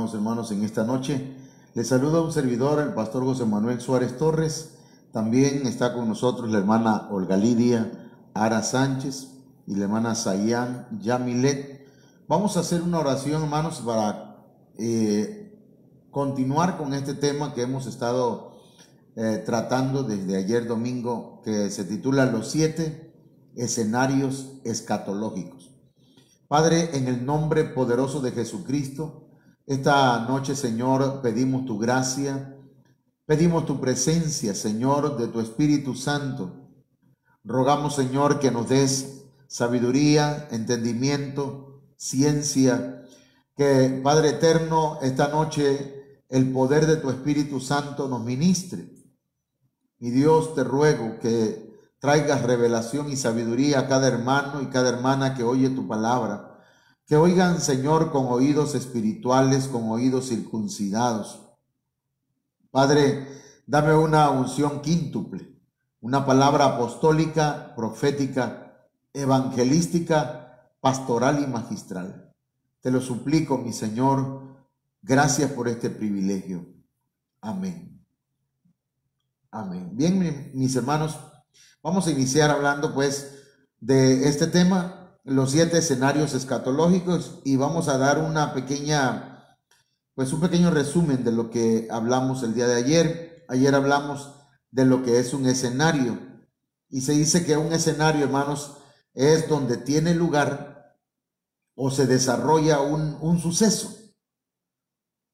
amados hermanos, en esta noche. Les saluda un servidor, el pastor José Manuel Suárez Torres. También está con nosotros la hermana Olga Lidia Ara Sánchez y la hermana Sayán Yamilet. Vamos a hacer una oración, hermanos, para continuar con este tema que hemos estado tratando desde ayer domingo, que se titula Los 7 escenarios escatológicos. Padre, en el nombre poderoso de Jesucristo, esta noche, Señor, pedimos tu gracia, pedimos tu presencia, Señor, de tu Espíritu Santo. Rogamos, Señor, que nos des sabiduría, entendimiento, ciencia, que, Padre eterno, esta noche el poder de tu Espíritu Santo nos ministre. Mi Dios, te ruego que traigas revelación y sabiduría a cada hermano y cada hermana que oye tu palabra. Que oigan, Señor, con oídos espirituales, con oídos circuncidados. Padre, dame una unción quíntuple, una palabra apostólica, profética, evangelística, pastoral y magistral. Te lo suplico, mi Señor. Gracias por este privilegio. Amén. Amén. Bien, mis hermanos, vamos a iniciar hablando pues de este tema, los 7 escenarios escatológicos, y vamos a dar una pequeña, pues un pequeño resumen de lo que hablamos el día de ayer. Ayer hablamos de lo que es un escenario, y se dice que un escenario, hermanos, es donde tiene lugar o se desarrolla un suceso,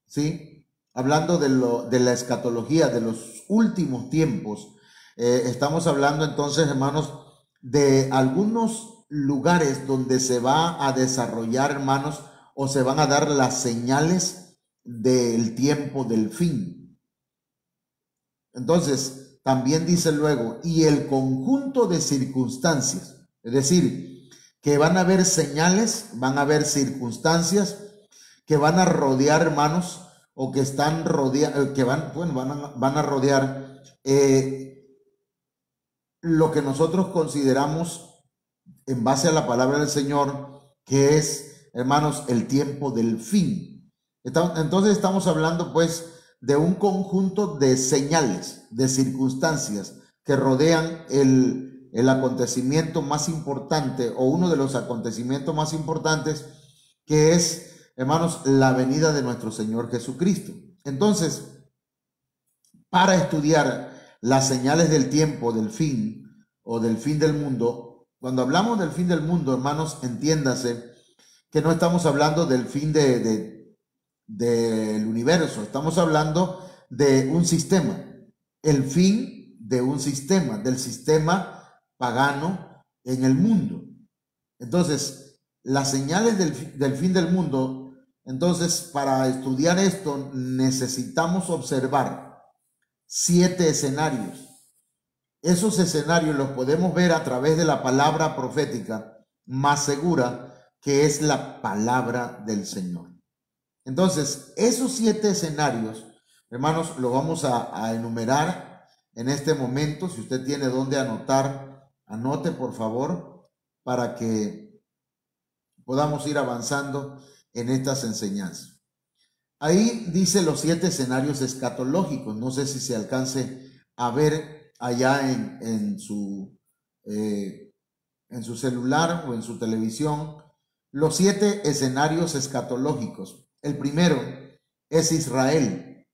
¿sí? Hablando de la escatología, de los últimos tiempos, estamos hablando entonces, hermanos, de algunos lugares donde se va a desarrollar, hermanos, o se van a dar las señales del tiempo del fin. Entonces, también dice luego, y el conjunto de circunstancias, es decir, que van a haber señales, van a haber circunstancias que van a rodear, hermanos, o que están rodeando, que van a rodear lo que nosotros consideramos, en base a la palabra del Señor, que es, hermanos, el tiempo del fin. Entonces estamos hablando pues de un conjunto de señales, de circunstancias que rodean el acontecimiento más importante, o uno de los acontecimientos más importantes, que es, hermanos, la venida de nuestro Señor Jesucristo. Entonces, para estudiar las señales del tiempo, del fin, o del fin del mundo, cuando hablamos del fin del mundo, hermanos, entiéndase que no estamos hablando del fin del universo, estamos hablando de un sistema, el fin de un sistema, del sistema pagano en el mundo. Entonces, las señales del fin del mundo, entonces, para estudiar esto necesitamos observar 7 escenarios. Esos escenarios los podemos ver a través de la palabra profética más segura, que es la palabra del Señor. Entonces, esos 7 escenarios, hermanos, los vamos a enumerar en este momento. Si usted tiene donde anotar, anote por favor, para que podamos ir avanzando en estas enseñanzas. Ahí dice los 7 escenarios escatológicos. No sé si se alcance a ver allá en su celular o en su televisión, los 7 escenarios escatológicos. El primero es Israel.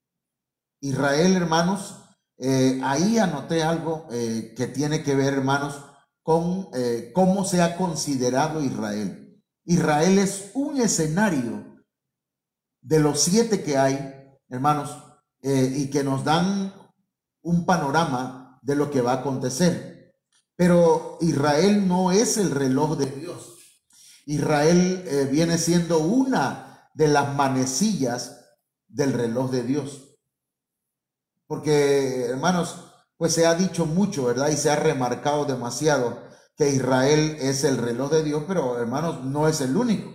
Israel, hermanos, ahí anoté algo que tiene que ver, hermanos, con cómo se ha considerado Israel. Israel es un escenario de los 7 que hay, hermanos, y que nos dan un panorama de lo que va a acontecer. Pero Israel no es el reloj de Dios. Israel viene siendo una de las manecillas del reloj de Dios. Porque, hermanos, pues se ha dicho mucho, ¿verdad? Y se ha remarcado demasiado que Israel es el reloj de Dios, pero, hermanos, no es el único.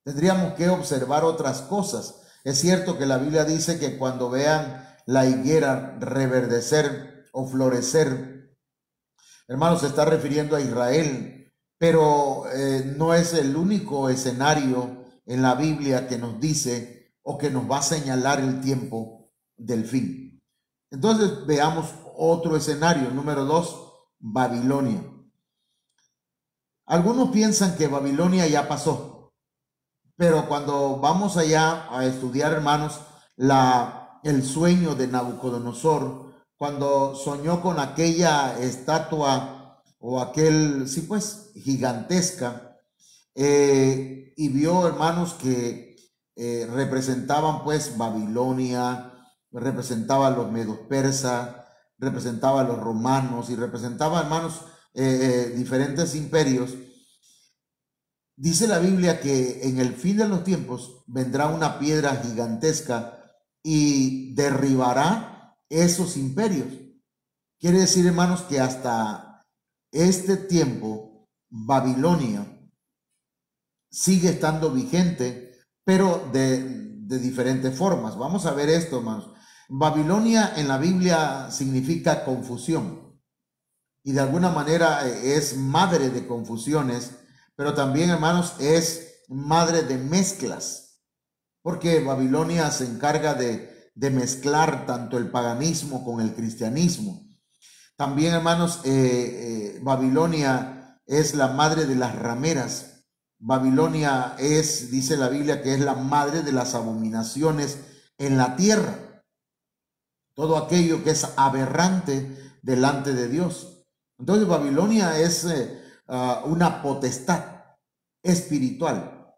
Tendríamos que observar otras cosas. Es cierto que la Biblia dice que cuando vean la higuera reverdecer o florecer, hermanos, se está refiriendo a Israel, pero no es el único escenario en la Biblia que nos dice o que nos va a señalar el tiempo del fin. Entonces veamos otro escenario. Número 2, Babilonia. Algunos piensan que Babilonia ya pasó, pero cuando vamos allá a estudiar, hermanos, el sueño de Nabucodonosor, cuando soñó con aquella estatua o aquel, sí pues, gigantesca, y vio, hermanos, que representaban pues Babilonia, representaba a los medos persas, representaba a los romanos y representaba, hermanos, diferentes imperios. Dice la Biblia que en el fin de los tiempos vendrá una piedra gigantesca y derribará esos imperios. Quiere decir, hermanos, que hasta este tiempo Babilonia sigue estando vigente, pero de diferentes formas. Vamos a ver esto, hermanos. Babilonia en la Biblia significa confusión y de alguna manera es madre de confusiones, pero también, hermanos, es madre de mezclas, porque Babilonia se encarga de mezclar tanto el paganismo con el cristianismo. También, hermanos, Babilonia es la madre de las rameras. Babilonia es, dice la Biblia, que es la madre de las abominaciones en la tierra. Todo aquello que es aberrante delante de Dios. Entonces Babilonia es una potestad espiritual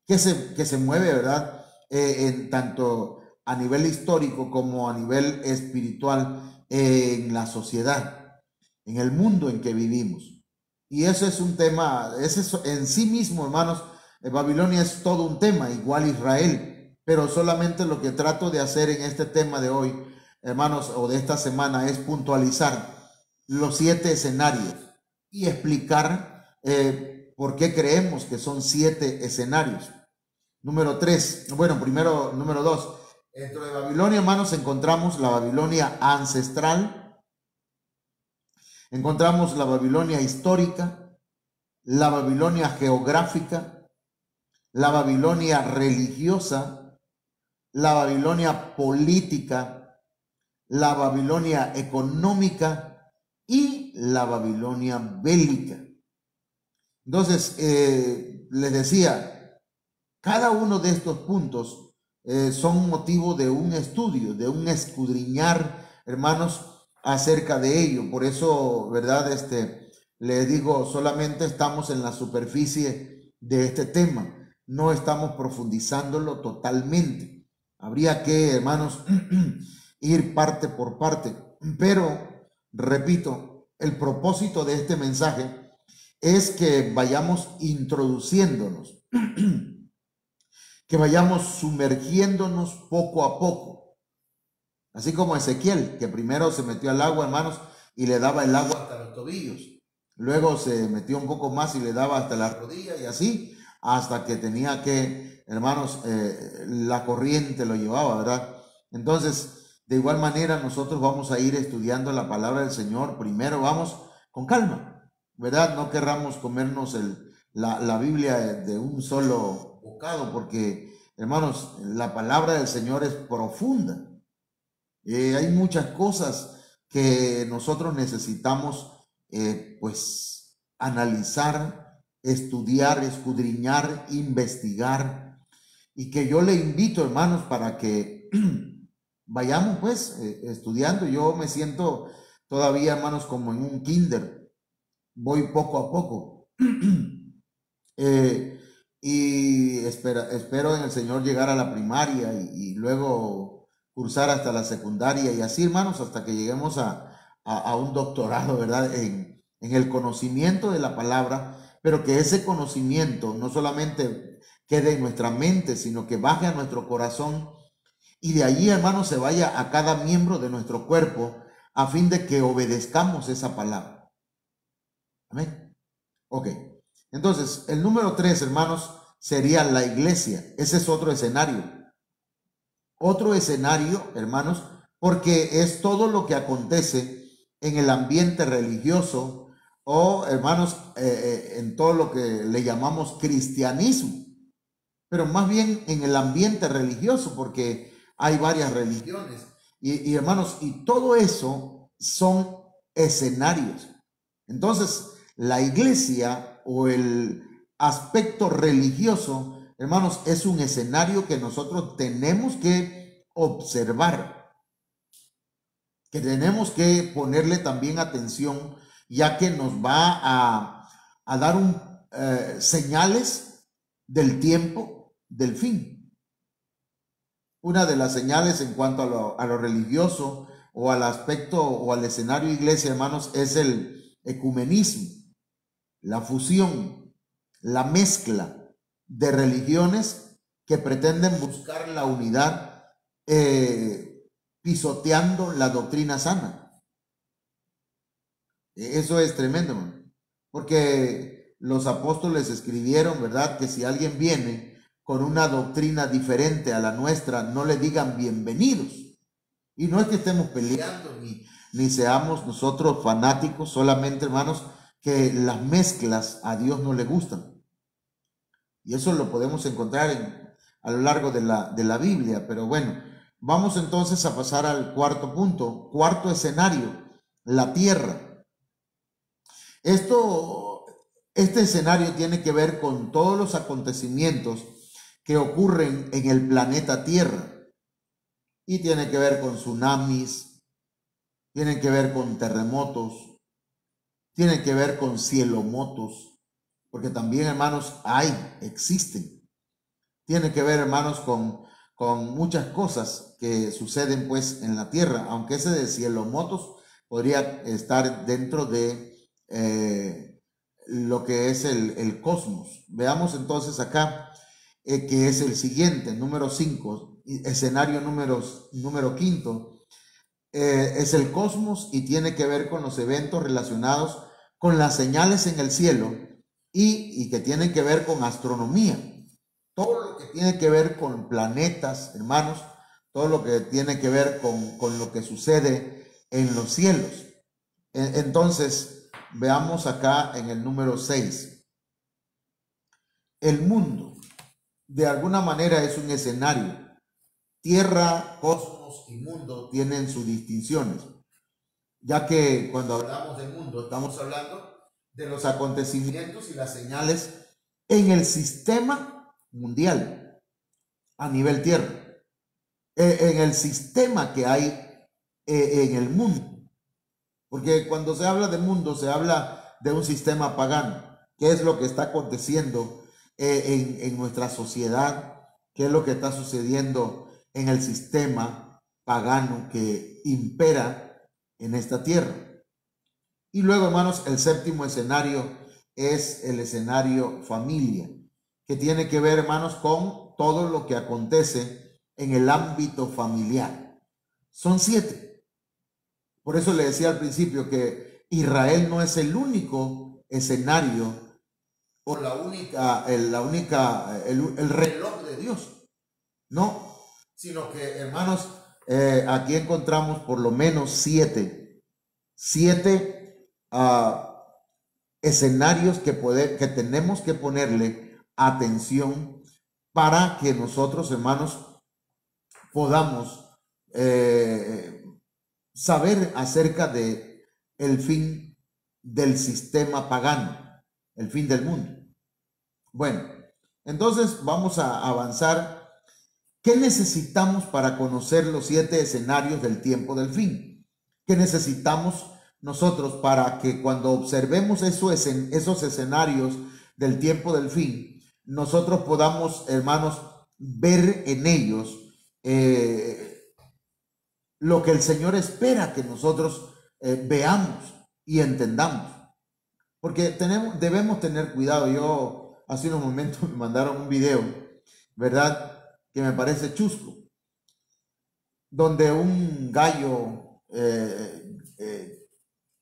que se mueve, ¿verdad? En tanto a nivel histórico como a nivel espiritual en la sociedad, en el mundo en que vivimos. Y eso es un tema, ese es en sí mismo, hermanos, Babilonia es todo un tema, igual Israel, pero solamente lo que trato de hacer en este tema de hoy, hermanos, o de esta semana, es puntualizar los 7 escenarios y explicar por qué creemos que son 7 escenarios. Número 3, bueno, primero, número 2, dentro de Babilonia, hermanos, encontramos la Babilonia ancestral, encontramos la Babilonia histórica, la Babilonia geográfica, la Babilonia religiosa, la Babilonia política, la Babilonia económica y la Babilonia bélica. Entonces, les decía, cada uno de estos puntos son motivo de un estudio, de un escudriñar, hermanos, acerca de ello. Por eso, ¿verdad? Les digo, solamente estamos en la superficie de este tema. No estamos profundizándolo totalmente. Habría que, hermanos, ir parte por parte. Pero, repito, el propósito de este mensaje es que vayamos introduciéndonos, que vayamos sumergiéndonos poco a poco. Así como Ezequiel, que primero se metió al agua, hermanos, y le daba el agua hasta los tobillos. Luego se metió un poco más y le daba hasta la rodilla y así, hasta que tenía que, hermanos, la corriente lo llevaba, ¿verdad? Entonces, de igual manera, nosotros vamos a ir estudiando la palabra del Señor. Primero vamos con calma, ¿verdad? No querramos comernos la Biblia de un solo bocado, porque, hermanos, la palabra del Señor es profunda. Hay muchas cosas que nosotros necesitamos, pues, analizar, estudiar, escudriñar, investigar, y que yo le invito, hermanos, para que vayamos, pues, estudiando. Yo me siento todavía, hermanos, como en un kinder. Voy poco a poco. Y espero en el Señor llegar a la primaria y luego cursar hasta la secundaria y así, hermanos, hasta que lleguemos a un doctorado, ¿verdad? En el conocimiento de la palabra, pero que ese conocimiento no solamente quede en nuestra mente, sino que baje a nuestro corazón y de allí, hermanos, se vaya a cada miembro de nuestro cuerpo a fin de que obedezcamos esa palabra. Amén. Ok. Entonces, el número 3, hermanos, sería la iglesia. Ese es otro escenario. Otro escenario, hermanos, porque es todo lo que acontece en el ambiente religioso o, hermanos, en todo lo que le llamamos cristianismo. pero más bien en el ambiente religioso, porque hay varias religiones. Y hermanos, y todo eso son escenarios. Entonces, la iglesia o el aspecto religioso, hermanos, es un escenario que nosotros tenemos que observar, que tenemos que ponerle también atención, ya que nos va a dar señales del tiempo del fin. Una de las señales en cuanto a lo religioso o al aspecto o al escenario iglesia, hermanos, es el ecumenismo, la fusión, la mezcla de religiones que pretenden buscar la unidad, pisoteando la doctrina sana. Eso es tremendo, porque los apóstoles escribieron, ¿verdad?, que si alguien viene con una doctrina diferente a la nuestra, no le digan bienvenidos. Y no es que estemos peleando ni seamos nosotros fanáticos, solamente, hermanos, que las mezclas a Dios no le gustan. Y eso lo podemos encontrar a lo largo de la Biblia. Pero bueno, vamos entonces a pasar al cuarto punto, cuarto escenario, la tierra. Este escenario tiene que ver con todos los acontecimientos que ocurren en el planeta Tierra. Y tiene que ver con tsunamis, tiene que ver con terremotos, tiene que ver con cielomotos, porque también, hermanos, existen. Tiene que ver, hermanos, con muchas cosas que suceden pues en la tierra, aunque ese de cielomotos podría estar dentro de lo que es el cosmos. Veamos entonces acá, que es el siguiente, número 5, escenario número quinto, es el cosmos y tiene que ver con los eventos relacionados con las señales en el cielo y que tienen que ver con astronomía. Todo lo que tiene que ver con planetas, hermanos, todo lo que tiene que ver con lo que sucede en los cielos. Entonces, veamos acá en el número 6. El mundo, de alguna manera, es un escenario. Tierra, cosmos y mundo tienen sus distinciones, ya que cuando hablamos de mundo estamos hablando de los acontecimientos y las señales en el sistema mundial a nivel tierra, en el sistema que hay en el mundo, porque cuando se habla de mundo se habla de un sistema pagano. ¿Qué es lo que está aconteciendo en nuestra sociedad? ¿Qué es lo que está sucediendo en el sistema pagano que impera en esta tierra? Y luego, hermanos, el séptimo escenario es el escenario familia, que tiene que ver, hermanos, con todo lo que acontece en el ámbito familiar. Son 7. Por eso le decía al principio que Israel no es el único escenario o el reloj de Dios, no, sino que, hermanos, aquí encontramos por lo menos 7 escenarios que tenemos que ponerle atención para que nosotros, hermanos, podamos saber acerca de el fin del sistema pagano, el fin del mundo. Bueno, entonces vamos a avanzar. ¿Qué necesitamos para conocer los 7 escenarios del tiempo del fin? ¿Qué necesitamos nosotros para que cuando observemos esos escenarios del tiempo del fin, nosotros podamos, hermanos, ver en ellos lo que el Señor espera que nosotros veamos y entendamos? Porque debemos tener cuidado. Yo hace unos momentos me mandaron un video, ¿verdad?, que me parece chusco, donde un gallo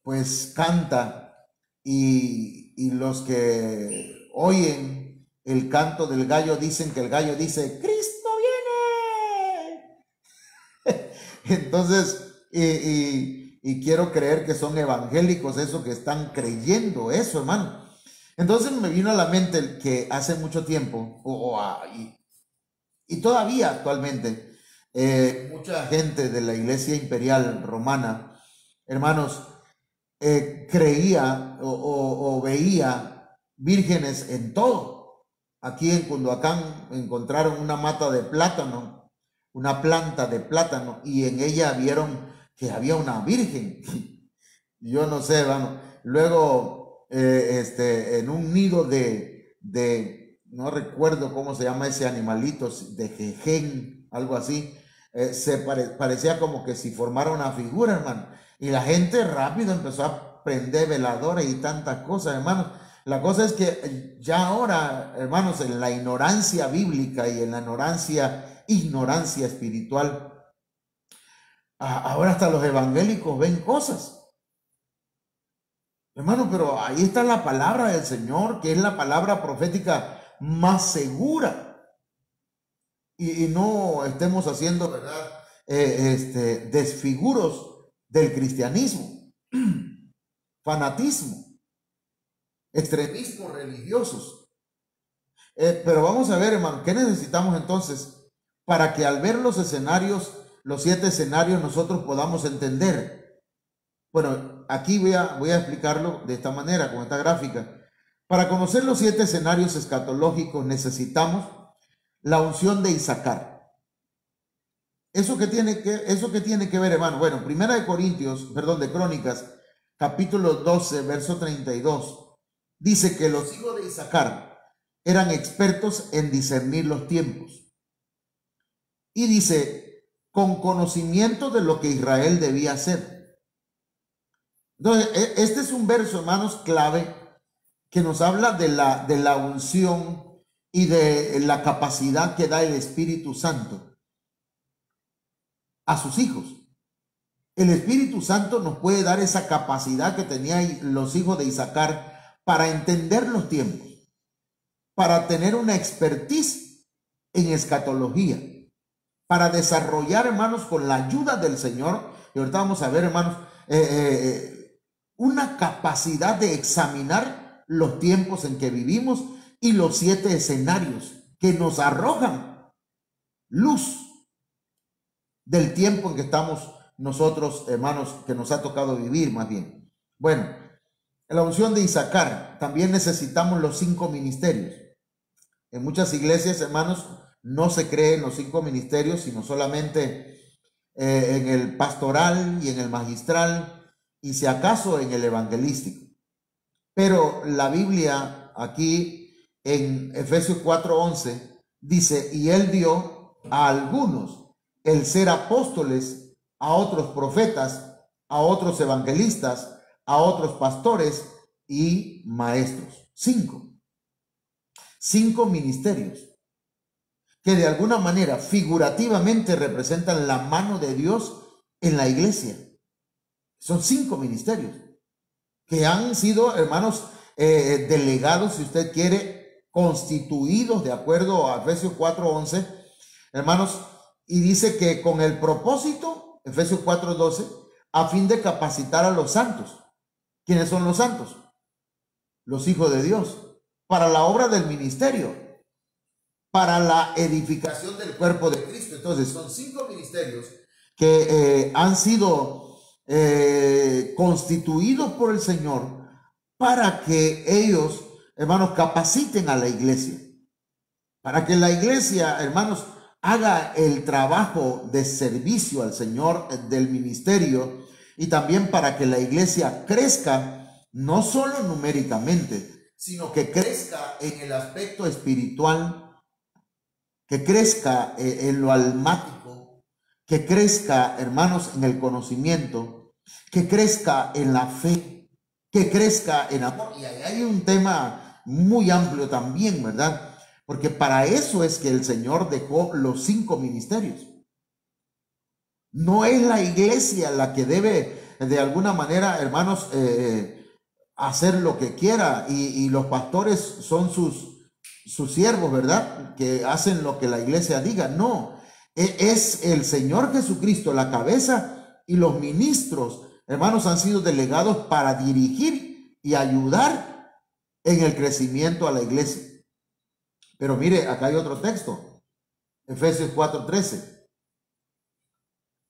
pues canta y los que oyen el canto del gallo dicen que el gallo dice ¡Cristo viene! Entonces, y quiero creer que son evangélicos esos que están creyendo eso, hermano. Entonces me vino a la mente que hace mucho tiempo, y todavía actualmente, mucha gente de la Iglesia Imperial Romana, hermanos, creía o veía vírgenes en todo. Aquí en Cunduacán encontraron una mata de plátano, una planta de plátano, y en ella vieron que había una virgen. Yo no sé, bueno, luego en un nido no recuerdo cómo se llama ese animalito, de jejen, algo así, parecía como que si formara una figura, hermano. Y la gente rápido empezó a prender veladores y tantas cosas, hermanos. La cosa es que ya ahora, hermanos, en la ignorancia bíblica y en la ignorancia espiritual, ahora hasta los evangélicos ven cosas. Hermano, pero ahí está la palabra del Señor, que es la palabra profética más segura. Y no estemos haciendo, ¿verdad? Desfiguros del cristianismo, fanatismo, extremismos religiosos. Pero vamos a ver, hermano, ¿qué necesitamos entonces para que al ver los escenarios, los 7 escenarios, nosotros podamos entender? Bueno, aquí voy a explicarlo de esta manera, con esta gráfica. Para conocer los 7 escenarios escatológicos necesitamos la unción de Isaacar. ¿Eso qué tiene que ver, hermano? Bueno, de Crónicas, capítulo 12, verso 32, dice que los hijos de Isaacar eran expertos en discernir los tiempos. Y dice, con conocimiento de lo que Israel debía hacer. Entonces, este es un verso, hermanos, clave, que nos habla de la unción y de la capacidad que da el Espíritu Santo a sus hijos. El Espíritu Santo nos puede dar esa capacidad que tenían los hijos de Isaacar para entender los tiempos, para tener una expertise en escatología, para desarrollar, hermanos, con la ayuda del Señor, y ahorita vamos a ver, hermanos, una capacidad de examinar los tiempos en que vivimos y los 7 escenarios que nos arrojan luz del tiempo en que estamos nosotros, hermanos, que nos ha tocado vivir más bien. Bueno, en la unción de Isaacar también necesitamos los 5 ministerios. En muchas iglesias, hermanos, no se cree en los 5 ministerios, sino solamente en el pastoral y en el magistral, y si acaso en el evangelístico. Pero la Biblia aquí en Efesios 4:11 dice, y él dio a algunos el ser apóstoles, a otros profetas, a otros evangelistas, a otros pastores y maestros. 5 ministerios que de alguna manera figurativamente representan la mano de Dios en la iglesia. Son 5 ministerios que han sido, hermanos, delegados, si usted quiere, constituidos de acuerdo a Efesios 4:11, hermanos, y dice que con el propósito, Efesios 4:12, a fin de capacitar a los santos. ¿Quiénes son los santos? Los hijos de Dios, para la obra del ministerio, para la edificación del cuerpo de Cristo. Entonces, son 5 ministerios que han sido constituidos por el Señor para que ellos, hermanos, capaciten a la iglesia, para que la iglesia, hermanos, haga el trabajo de servicio al Señor del ministerio, y también para que la iglesia crezca no solo numéricamente, sino que crezca en el aspecto espiritual, que crezca en lo almático, que crezca, hermanos, en el conocimiento, que crezca en la fe, que crezca en amor. Y ahí hay un tema muy amplio también, ¿verdad? Porque para eso es que el Señor dejó los 5 ministerios. No es la iglesia la que debe, de alguna manera, hermanos, hacer lo que quiera, y los pastores son sus siervos, ¿verdad? Que hacen lo que la iglesia diga. No, es el Señor Jesucristo la cabeza, y los ministros, hermanos, han sido delegados para dirigir y ayudar en el crecimiento a la iglesia. Pero mire, acá hay otro texto, Efesios 4:13.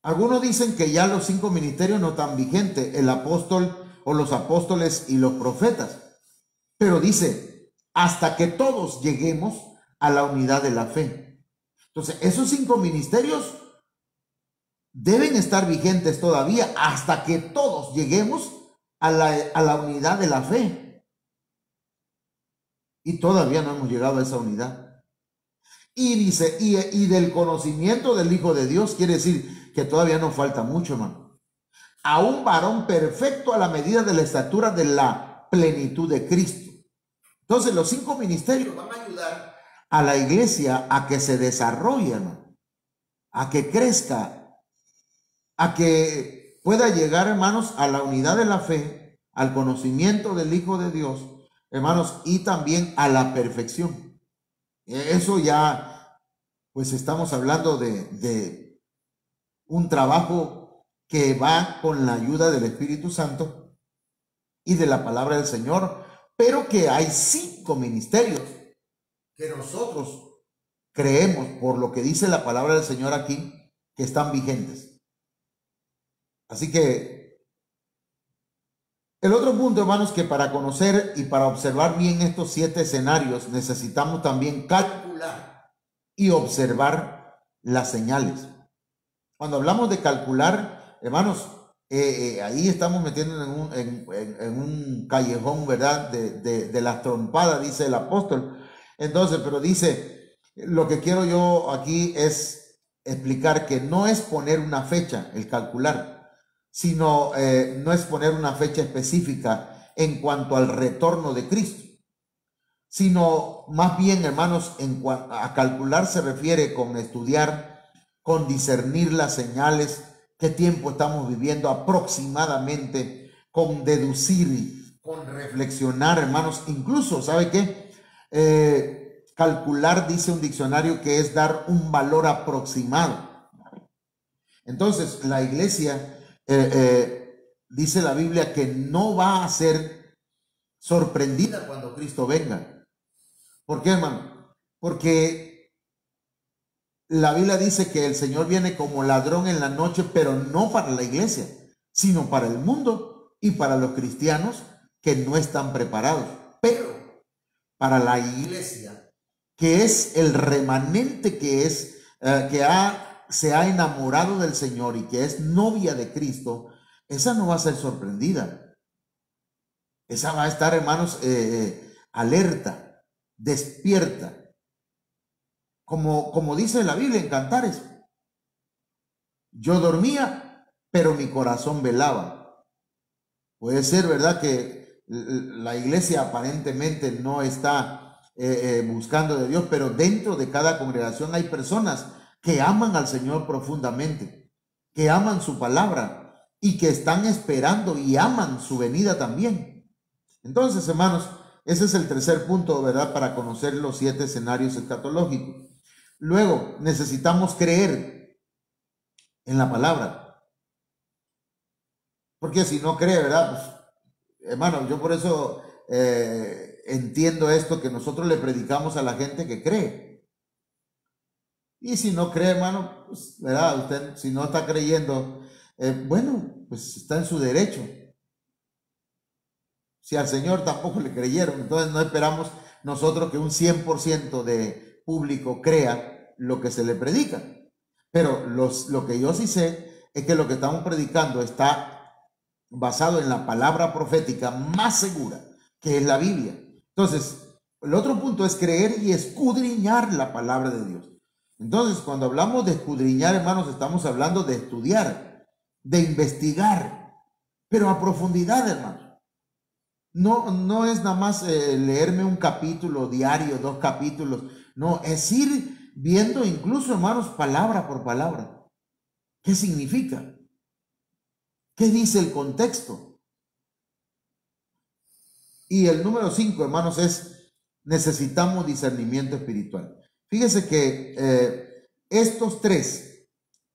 Algunos dicen que ya los 5 ministerios no están vigentes, el apóstol o los apóstoles y los profetas. Pero dice, hasta que todos lleguemos a la unidad de la fe. Entonces, esos 5 ministerios deben estar vigentes todavía hasta que todos lleguemos a la unidad de la fe. Y todavía no hemos llegado a esa unidad. Y dice, y del conocimiento del Hijo de Dios, quiere decir que todavía nos falta mucho, hermano. A un varón perfecto a la medida de la estatura de la plenitud de Cristo. Entonces, los 5 ministerios van a ayudar a la iglesia a que se desarrolle, hermano, a que crezca, a que pueda llegar, hermanos, a la unidad de la fe, al conocimiento del Hijo de Dios, hermanos, y también a la perfección. Eso ya, pues estamos hablando de un trabajo que va con la ayuda del Espíritu Santo y de la palabra del Señor, pero que hay 5 ministerios que nosotros creemos, por lo que dice la palabra del Señor aquí, que están vigentes. Así que el otro punto, hermanos, que para conocer y para observar bien estos 7 escenarios necesitamos también calcular y observar las señales. Cuando hablamos de calcular, hermanos, ahí estamos metiendo en un callejón, ¿verdad? De las trompadas, dice el apóstol. Entonces, pero dice, lo que quiero yo aquí es explicar que no es poner una fecha, el calcular, sino no es poner una fecha específica en cuanto al retorno de Cristo, sino más bien, hermanos, a calcular se refiere con estudiar, con discernir las señales, qué tiempo estamos viviendo aproximadamente, con deducir, con reflexionar, hermanos. Incluso, ¿sabe qué? Calcular, dice un diccionario, que es dar un valor aproximado. Entonces, la iglesia, dice la Biblia, que no va a ser sorprendida cuando Cristo venga. ¿Por qué, hermano? Porque la Biblia dice que el Señor viene como ladrón en la noche, pero no para la iglesia, sino para el mundo y para los cristianos que no están preparados. Pero para la iglesia, que es el remanente que es, se ha enamorado del Señor y que es novia de Cristo, esa no va a ser sorprendida. Esa va a estar, hermanos, alerta, despierta. Como dice la Biblia en Cantares, yo dormía, pero mi corazón velaba. Puede ser, ¿verdad?, que la iglesia aparentemente no está buscando de Dios, pero dentro de cada congregación hay personas que aman al Señor profundamente, que aman su palabra y que están esperando y aman su venida también. Entonces, hermanos, ese es el tercer punto, ¿verdad?, para conocer los 7 escenarios escatológicos. Luego, necesitamos creer en la palabra. Porque si no cree, ¿verdad? Pues, hermano, yo por eso entiendo esto, que nosotros le predicamos a la gente que cree. Y si no cree, hermano, pues, ¿verdad? Usted, si no está creyendo, bueno, pues está en su derecho. Si al Señor tampoco le creyeron, entonces no esperamos nosotros que un 100% de público crea lo que se le predica. Pero lo que yo sí sé es que lo que estamos predicando está basado en la palabra profética más segura, que es la Biblia. Entonces, el otro punto es creer y escudriñar la palabra de Dios. Entonces, cuando hablamos de escudriñar, hermanos, estamos hablando de estudiar, de investigar, pero a profundidad, hermanos. No es nada más leerme un capítulo diario, 2 capítulos. No, es ir viendo incluso, hermanos, palabra por palabra. ¿Qué significa? ¿Qué dice el contexto? Y el número 5, hermanos, es necesitamos discernimiento espiritual. Fíjese que estos 3,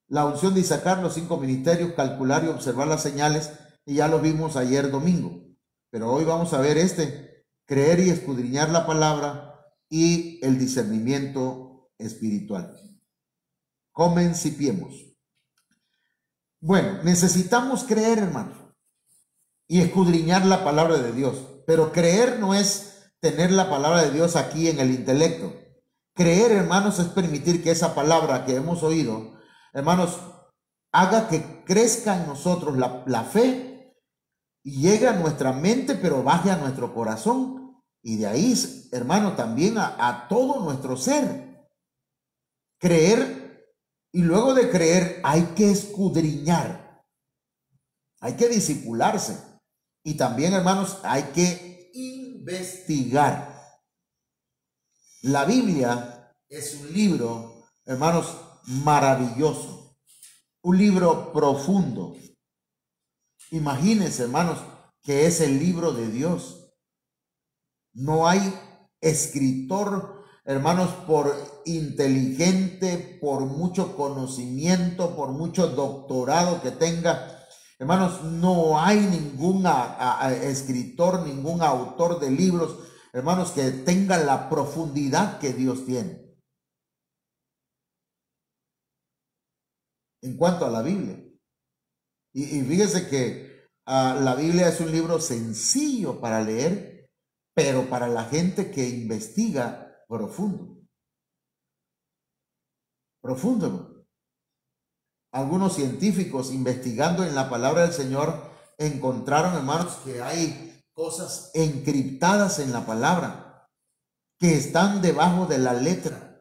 la unción de Isaacar, los 5 ministerios, calcular y observar las señales, y ya lo vimos ayer domingo. Pero hoy vamos a ver creer y escudriñar la palabra y el discernimiento espiritual. Comencipiemos. Bueno, necesitamos creer, hermanos, y escudriñar la palabra de Dios. Pero creer no es tener la palabra de Dios aquí en el intelecto. Creer, hermanos, es permitir que esa palabra que hemos oído, hermanos, haga que crezca en nosotros la fe y llegue a nuestra mente, pero baje a nuestro corazón. Y de ahí, hermano, también a todo nuestro ser. Creer, y luego de creer hay que escudriñar, hay que discipularse. Y también, hermanos, hay que investigar. La Biblia es un libro, hermanos, maravilloso, un libro profundo. Imagínense, hermanos, que es el libro de Dios. No hay escritor, hermanos, por inteligente, por mucho conocimiento, por mucho doctorado que tenga, hermanos, no hay ningún escritor, ningún autor de libros, hermanos, que tenga la profundidad que Dios tiene en cuanto a la Biblia. Y fíjese que la Biblia es un libro sencillo para leer, pero para la gente que investiga profundo. Profundo. Algunos científicos investigando en la palabra del Señor encontraron, hermanos, que hay cosas encriptadas en la palabra que están debajo de la letra.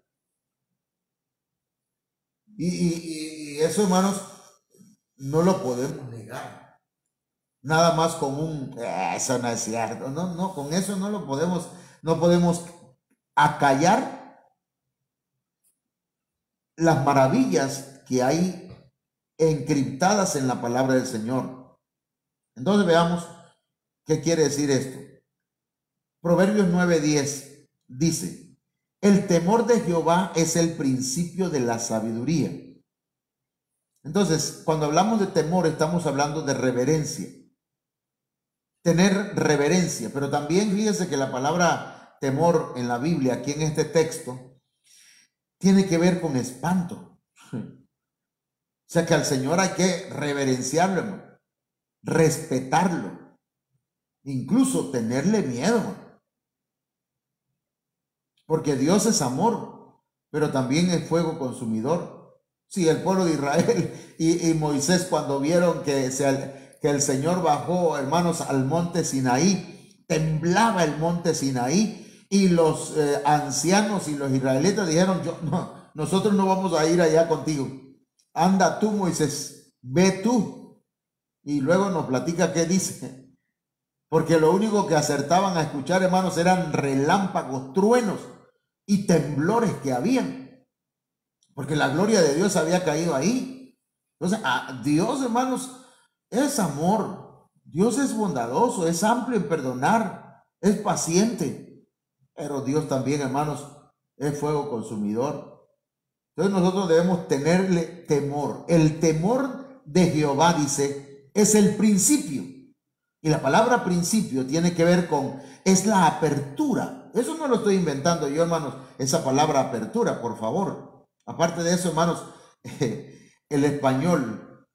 Y eso, hermanos, no lo podemos negar. Nada más con eso no es cierto. No, con eso no podemos acallar las maravillas que hay encriptadas en la palabra del Señor. Entonces veamos qué quiere decir esto. Proverbios 9:10 dice: el temor de Jehová es el principio de la sabiduría. Entonces, cuando hablamos de temor, estamos hablando de reverencia. Tener reverencia, pero también fíjese que la palabra temor en la Biblia, aquí en este texto, tiene que ver con espanto. O sea que al Señor hay que reverenciarlo, hermano, respetarlo, incluso tenerle miedo, hermano. Porque Dios es amor, pero también es fuego consumidor. Sí, el pueblo de Israel y Moisés, cuando vieron que el Señor bajó, hermanos, al monte Sinaí, temblaba el monte Sinaí, y los ancianos y los israelitas dijeron: nosotros no vamos a ir allá contigo. Anda tú, Moisés, ve tú. Y luego nos platica qué dice. Porque lo único que acertaban a escuchar, hermanos, eran relámpagos, truenos y temblores que habían. Porque la gloria de Dios había caído ahí. Entonces, Dios, hermanos, es amor. Dios es bondadoso, es amplio en perdonar, es paciente. Pero Dios también, hermanos, es fuego consumidor. Entonces nosotros debemos tenerle temor. El temor de Jehová, dice, es el principio. Y la palabra principio tiene que ver es la apertura. Eso no lo estoy inventando yo, hermanos, esa palabra apertura, por favor. Aparte de eso, hermanos, el español,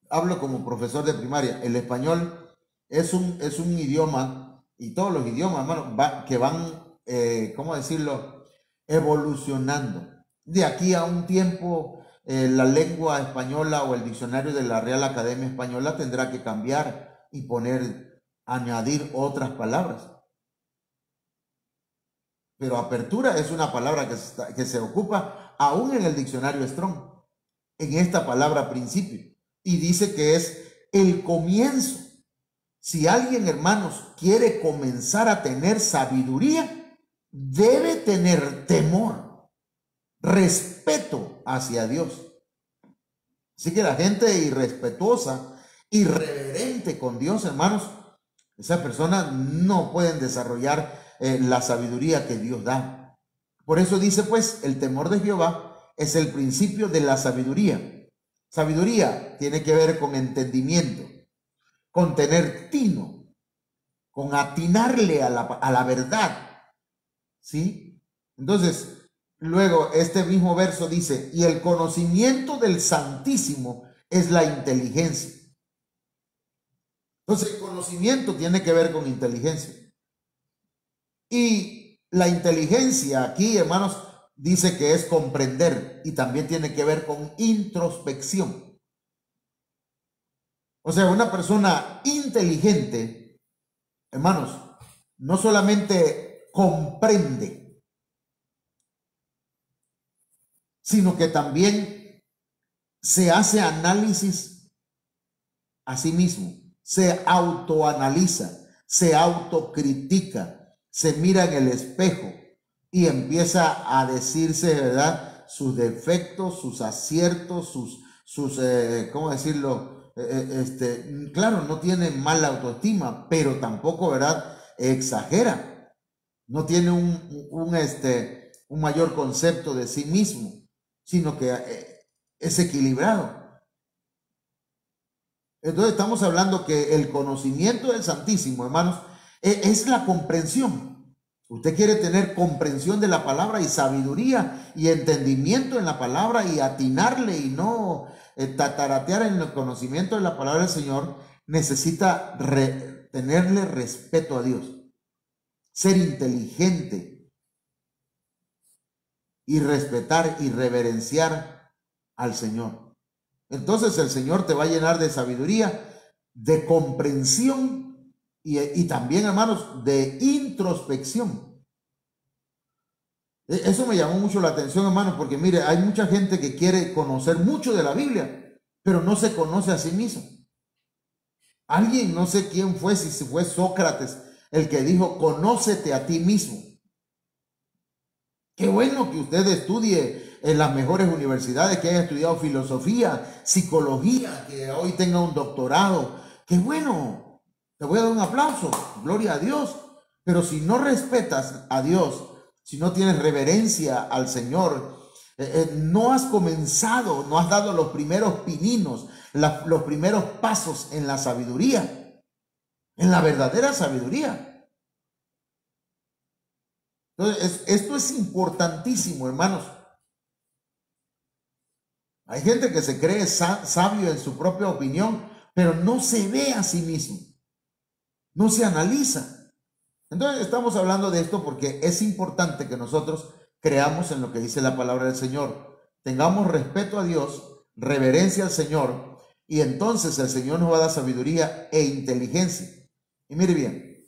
hablo como profesor de primaria, el español es un idioma, y todos los idiomas, hermanos, que van, ¿cómo decirlo?, evolucionando. De aquí a un tiempo, la lengua española o el diccionario de la Real Academia Española tendrá que cambiar y añadir otras palabras. Pero apertura es una palabra que se ocupa aún en el diccionario Strong, en esta palabra principio, y dice que es el comienzo. Si alguien, hermanos, quiere comenzar a tener sabiduría, debe tener temor, respeto hacia Dios. Así que la gente irrespetuosa, irreverente con Dios, hermanos, esas personas no pueden desarrollar la sabiduría que Dios da. Por eso dice, pues, el temor de Jehová es el principio de la sabiduría. Sabiduría tiene que ver con entendimiento, con tener tino, con atinarle a la verdad, ¿sí? Entonces, luego este mismo verso dice, y el conocimiento del Santísimo es la inteligencia. Entonces, el conocimiento tiene que ver con inteligencia. Y la inteligencia aquí, hermanos, dice que es comprender y también tiene que ver con introspección. O sea, una persona inteligente, hermanos, no solamente comprende, sino que también se hace análisis a sí mismo, se autoanaliza, se autocritica, se mira en el espejo y empieza a decirse, ¿verdad?, sus defectos, sus aciertos, ¿cómo decirlo? Claro, no tiene mala autoestima, pero tampoco, ¿verdad?, exagera. No tiene un mayor concepto de sí mismo, sino que es equilibrado. Entonces estamos hablando que el conocimiento del Santísimo, hermanos, es la comprensión. Usted quiere tener comprensión de la palabra y sabiduría y entendimiento en la palabra y atinarle y no tataratear en el conocimiento de la palabra del Señor, necesita tenerle respeto a Dios, ser inteligente y respetar y reverenciar al Señor. Entonces el Señor te va a llenar de sabiduría, de comprensión y también, hermanos, de introspección. Eso me llamó mucho la atención, hermanos, porque mire, hay mucha gente que quiere conocer mucho de la Biblia, pero no se conoce a sí mismo. Alguien, no sé quién fue, si fue Sócrates, el que dijo, conócete a ti mismo. Qué bueno que usted estudie en las mejores universidades, que haya estudiado filosofía, psicología, que hoy tenga un doctorado. Qué bueno, te voy a dar un aplauso, gloria a Dios. Pero si no respetas a Dios, si no tienes reverencia al Señor, no has comenzado, no has dado los primeros pininos, los primeros pasos en la sabiduría, en la verdadera sabiduría. Entonces, esto es importantísimo, hermanos. Hay gente que se cree sabio en su propia opinión, pero no se ve a sí mismo, no se analiza. Entonces estamos hablando de esto porque es importante que nosotros creamos en lo que dice la palabra del Señor, tengamos respeto a Dios, reverencia al Señor, y entonces el Señor nos va a dar sabiduría e inteligencia. Y mire bien,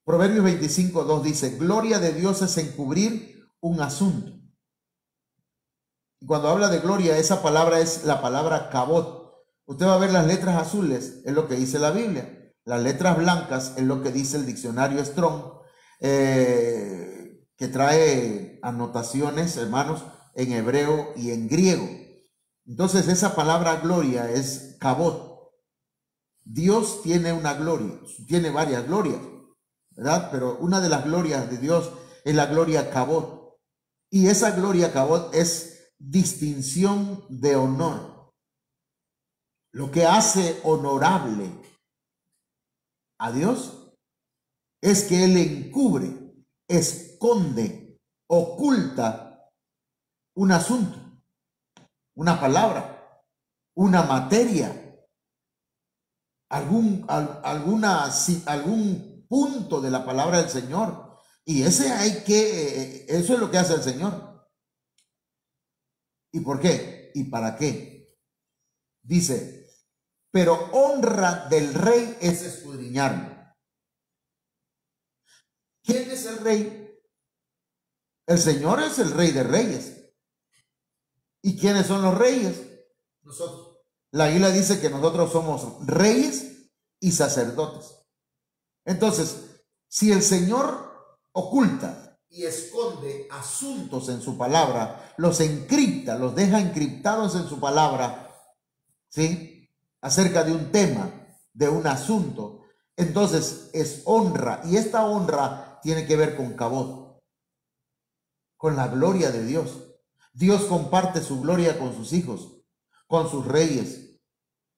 Proverbios 25:2 dice, gloria de Dios es encubrir un asunto. Y cuando habla de gloria, esa palabra es la palabra kabod. Usted va a ver las letras azules, es lo que dice la Biblia. Las letras blancas es lo que dice el diccionario Strong, que trae anotaciones, hermanos, en hebreo y en griego. Entonces esa palabra gloria es kabod. Dios tiene una gloria, tiene varias glorias, ¿verdad? Pero una de las glorias de Dios es la gloria kabod. Y esa gloria kabod es distinción de honor. Lo que hace honorable a Dios es que Él encubre, esconde, oculta un asunto, una palabra, una materia, algún punto de la palabra del Señor. Y eso es lo que hace el Señor. ¿Y por qué? ¿Y para qué? Dice, pero honra del rey es escudriñarlo. ¿Quién es el rey? El Señor es el rey de reyes. ¿Y quiénes son los reyes? Nosotros. La Biblia dice que nosotros somos reyes y sacerdotes. Entonces, si el Señor oculta y esconde asuntos en su palabra, los encripta, los deja encriptados en su palabra, ¿sí?, acerca de un tema, de un asunto, entonces es honra, y esta honra tiene que ver con kabod, con la gloria de Dios. Dios comparte su gloria con sus hijos, con sus reyes.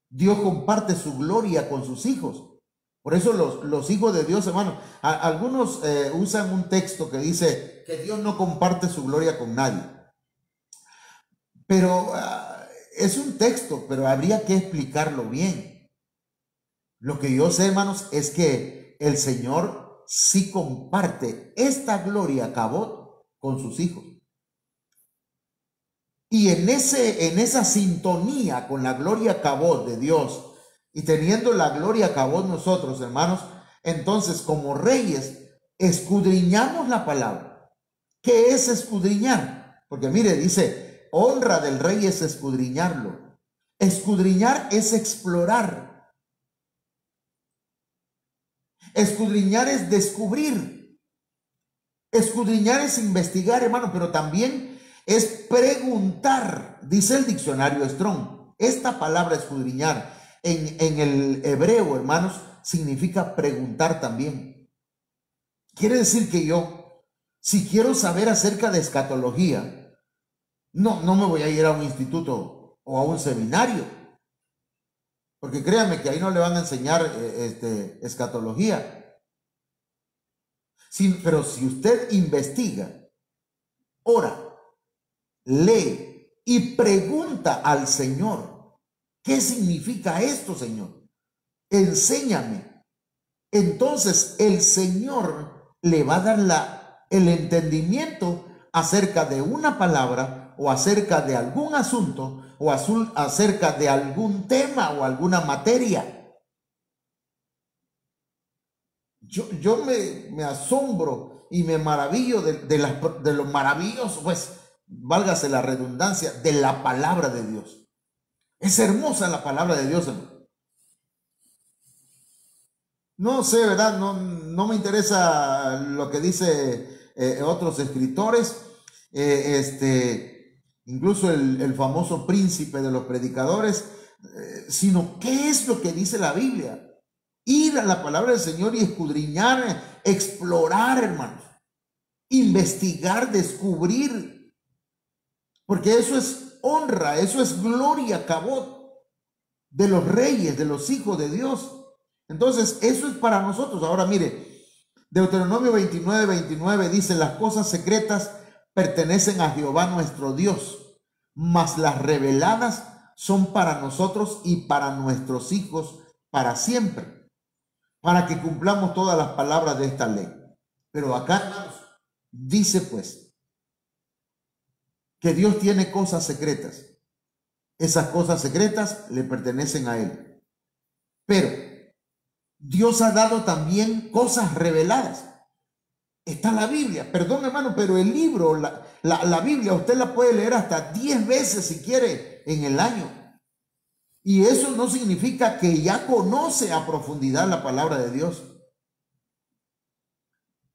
Dios comparte su gloria con sus hijos. Por eso los hijos de Dios, hermano, algunos usan un texto que dice que Dios no comparte su gloria con nadie. Pero es un texto, pero habría que explicarlo bien. Lo que yo sé, hermanos, es que el Señor sí comparte esta gloria Kabod con sus hijos. Y en esa sintonía con la gloria Kabod de Dios y teniendo la gloria Kabod nosotros, hermanos, entonces como reyes escudriñamos la palabra. ¿Qué es escudriñar? Porque mire, dice, honra del rey es escudriñarlo. Escudriñar es explorar. Escudriñar es descubrir. Escudriñar es investigar, hermano, pero también es preguntar, dice el diccionario Strong. Esta palabra escudriñar en el hebreo, hermanos, significa preguntar también. Quiere decir que yo, si quiero saber acerca de escatología, no me voy a ir a un instituto o a un seminario, porque créanme que ahí no le van a enseñar escatología. Sí, pero si usted investiga, ora, lee y pregunta al Señor, ¿qué significa esto, Señor? Enséñame. Entonces el Señor le va a dar el entendimiento acerca de una palabra o acerca de algún asunto o acerca de algún tema o alguna materia. Yo me asombro y me maravillo de lo maravilloso, pues, válgase la redundancia, de la palabra de Dios. Es hermosa la palabra de Dios, hermano. No sé, ¿verdad? No me interesa lo que dice otros escritores. Incluso el famoso príncipe de los predicadores, sino qué es lo que dice la Biblia. Ir a la palabra del Señor y escudriñar, explorar, hermanos, investigar, descubrir, porque eso es honra, eso es gloria, Kabod, de los reyes, de los hijos de Dios. Entonces, eso es para nosotros. Ahora mire, Deuteronomio 29 dice, las cosas secretas pertenecen a Jehová nuestro Dios, mas las reveladas son para nosotros y para nuestros hijos para siempre, para que cumplamos todas las palabras de esta ley. Pero acá, hermanos, dice pues que Dios tiene cosas secretas. Esas cosas secretas le pertenecen a Él. Pero Dios ha dado también cosas reveladas. Está la Biblia, perdón hermano, pero el libro, la Biblia, usted la puede leer hasta 10 veces si quiere en el año. Y eso no significa que ya conoce a profundidad la palabra de Dios.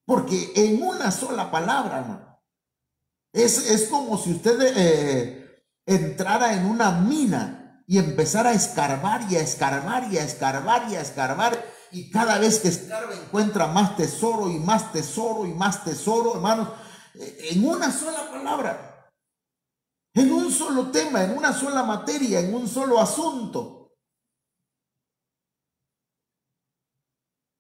Porque en una sola palabra, hermano, es como si usted entrara en una mina y empezara a escarbar y a escarbar y a escarbar y a escarbar. Y cada vez que escarba encuentra más tesoro y más tesoro y más tesoro, hermanos, en una sola palabra. En un solo tema, en una sola materia, en un solo asunto.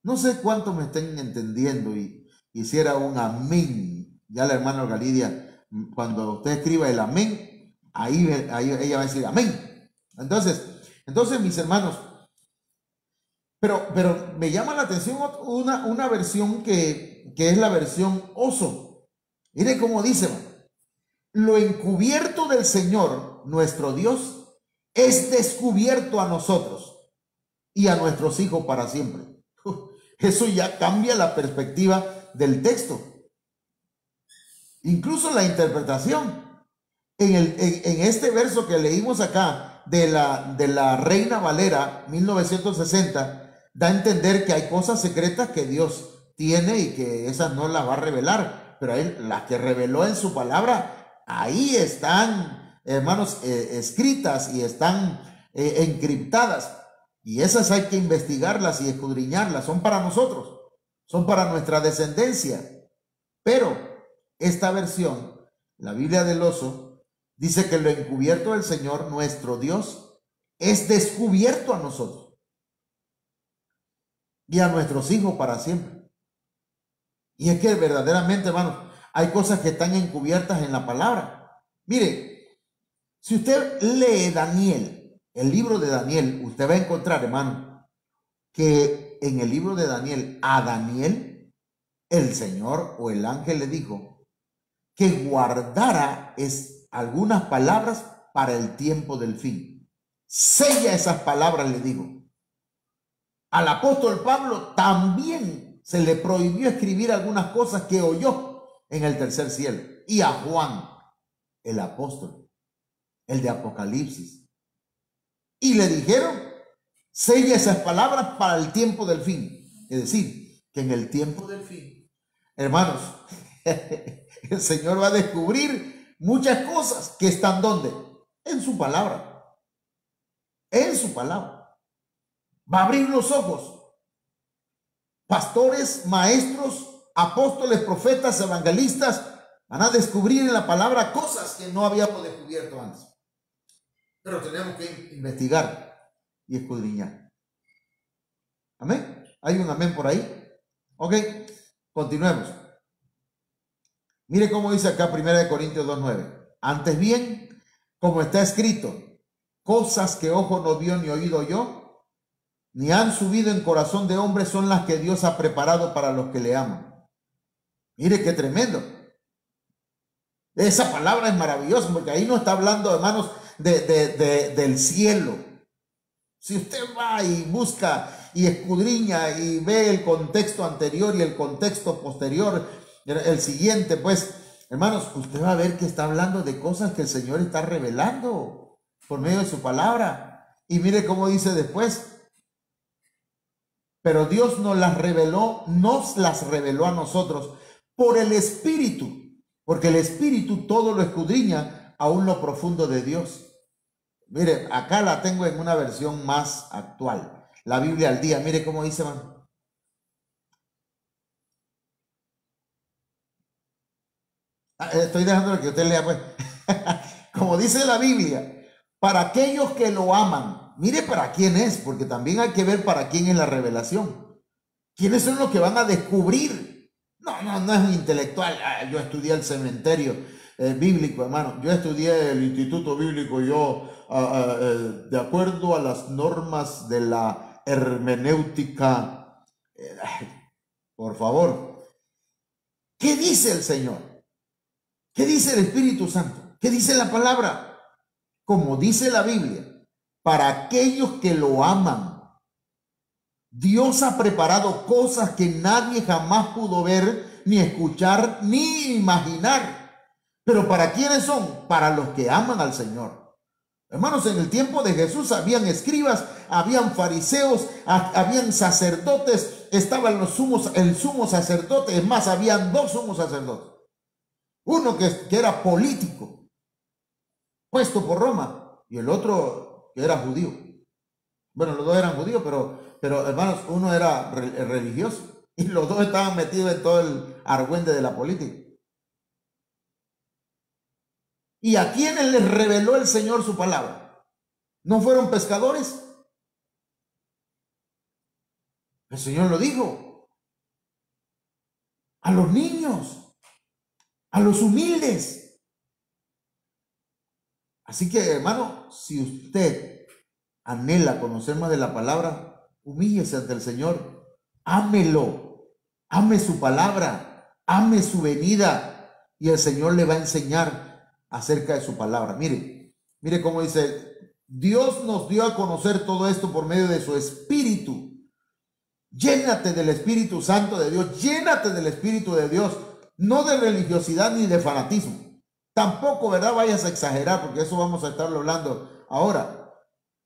No sé cuánto me estén entendiendo y hiciera un amén. Ya la hermana Galidia, cuando usted escriba el amén, ahí ella va a decir amén. Entonces mis hermanos, pero me llama la atención una versión que es la versión oso. Mire cómo dice, hermano. Lo encubierto del Señor, nuestro Dios, es descubierto a nosotros y a nuestros hijos para siempre. Eso ya cambia la perspectiva del texto. Incluso la interpretación. En este verso que leímos acá de la Reina Valera 1960, da a entender que hay cosas secretas que Dios tiene y que esas no las va a revelar, pero las que reveló en su palabra, ahí están, hermanos, escritas y están encriptadas. Y esas hay que investigarlas y escudriñarlas. Son para nosotros, son para nuestra descendencia. Pero esta versión, la Biblia del oso, dice que lo encubierto del Señor, nuestro Dios, es descubierto a nosotros. y a nuestros hijos para siempre. Y es que verdaderamente, hermanos, hay cosas que están encubiertas en la palabra. Mire, si usted lee Daniel, el libro de Daniel, usted va a encontrar, hermano, que en el libro de Daniel, a Daniel, el Señor o el ángel le dijo que guardara algunas palabras para el tiempo del fin. Sella esas palabras, le dijo. Al apóstol Pablo también se le prohibió escribir algunas cosas que oyó en el tercer cielo. Y a Juan, el apóstol, el de Apocalipsis. Y le dijeron, sella esas palabras para el tiempo del fin. Es decir, que en el tiempo del fin, hermanos, el Señor va a descubrir muchas cosas que están ¿dónde? En su palabra. En su palabra. Va a abrir los ojos. Pastores, maestros, apóstoles, profetas, evangelistas van a descubrir en la palabra cosas que no habíamos descubierto antes. Pero tenemos que investigar y escudriñar. Amén. ¿Hay un amén por ahí? Ok, continuemos. Mire cómo dice acá 1 Corintios 2:9. Antes bien, como está escrito, cosas que ojo no vio ni oído oyó, ni han subido en corazón de hombre, son las que Dios ha preparado para los que le aman. Mire qué tremendo. Esa palabra es maravillosa, porque ahí no está hablando, hermanos, del cielo. Si usted va y busca y escudriña y ve el contexto anterior y el contexto posterior, el siguiente, pues, hermanos, usted va a ver que está hablando de cosas que el Señor está revelando por medio de su palabra. Y mire cómo dice después. Pero Dios nos las reveló a nosotros por el Espíritu, porque el Espíritu todo lo escudriña aún lo profundo de Dios. Mire, acá la tengo en una versión más actual, la Biblia al día. Mire cómo dice, man. Estoy dejando que usted lea, pues. Como dice la Biblia, para aquellos que lo aman. Mire para quién es, porque también hay que ver para quién es la revelación. ¿Quiénes son los que van a descubrir? No es un intelectual. Yo estudié el cementerio bíblico, hermano. Yo estudié el instituto bíblico. Yo, de acuerdo a las normas de la hermenéutica, por favor, ¿qué dice el Señor? ¿Qué dice el Espíritu Santo? ¿Qué dice la palabra? Como dice la Biblia, para aquellos que lo aman, Dios ha preparado cosas que nadie jamás pudo ver, ni escuchar, ni imaginar. Pero ¿para quiénes son? Para los que aman al Señor. Hermanos, en el tiempo de Jesús habían escribas, habían fariseos, habían sacerdotes, estaban el sumo sacerdote. Es más, habían dos sumos sacerdotes. Uno que era político, puesto por Roma, y el otro que era judío. Bueno, los dos eran judíos, pero hermanos, uno era religioso y los dos estaban metidos en todo el argüende de la política. ¿Y a quiénes les reveló el Señor su palabra? ¿No fueron pescadores? El Señor lo dijo. A los niños, a los humildes. Así que, hermano, si usted anhela conocer más de la palabra, humíllese ante el Señor, ámelo, ame su palabra, ame su venida, y el Señor le va a enseñar acerca de su palabra. Mire cómo dice, Dios nos dio a conocer todo esto por medio de su Espíritu. Llénate del Espíritu Santo de Dios, llénate del Espíritu de Dios, no de religiosidad ni de fanatismo. Tampoco, ¿verdad? Vayas a exagerar, porque eso vamos a estarlo hablando ahora.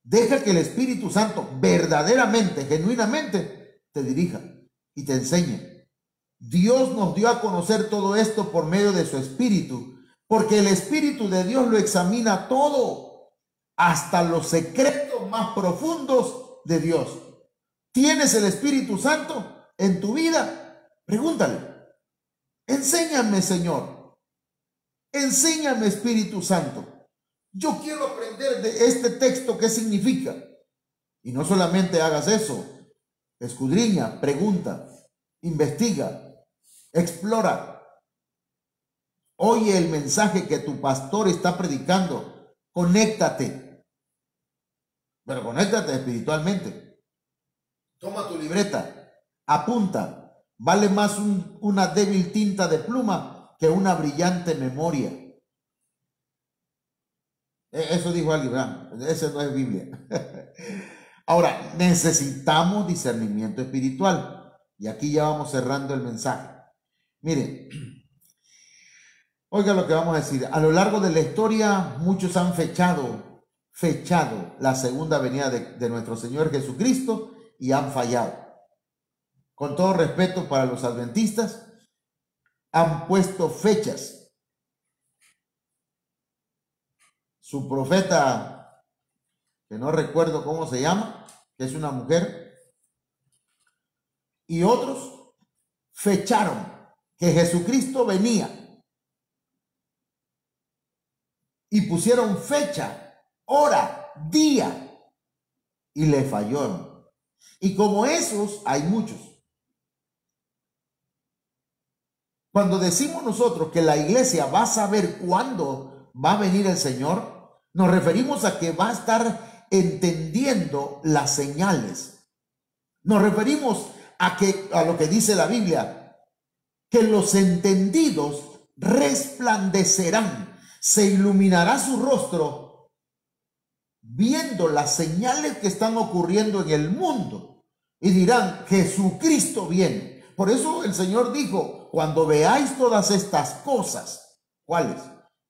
Deja que el Espíritu Santo verdaderamente, genuinamente, te dirija y te enseñe. Dios nos dio a conocer todo esto por medio de su Espíritu, porque el Espíritu de Dios lo examina todo, hasta los secretos más profundos de Dios. ¿Tienes el Espíritu Santo en tu vida? Pregúntale. Enséñame, Señor. Enséñame, Espíritu Santo. Yo quiero aprender de este texto qué significa. Y no solamente hagas eso, escudriña, pregunta, investiga, explora. Oye el mensaje que tu pastor está predicando. Conéctate. Pero conéctate espiritualmente. Toma tu libreta. Apunta. Vale más una débil tinta de pluma que una brillante memoria. Eso dijo alguien, ¿verdad? Eso no es Biblia. Ahora, necesitamos discernimiento espiritual. Y aquí ya vamos cerrando el mensaje. Miren. Oiga lo que vamos a decir. A lo largo de la historia, muchos han fechado la segunda venida de nuestro Señor Jesucristo y han fallado. Con todo respeto para los adventistas, han puesto fechas. Su profeta, que no recuerdo cómo se llama, que es una mujer, y otros fecharon que Jesucristo venía. Y pusieron fecha, hora, día, y le fallaron. Y como esos, hay muchos. Cuando decimos nosotros que la iglesia va a saber cuándo va a venir el Señor, nos referimos a que va a estar entendiendo las señales. Nos referimos a lo que dice la Biblia, que los entendidos resplandecerán. Se iluminará su rostro viendo las señales que están ocurriendo en el mundo y dirán, Jesucristo viene. Por eso el Señor dijo, cuando veáis todas estas cosas, ¿cuáles?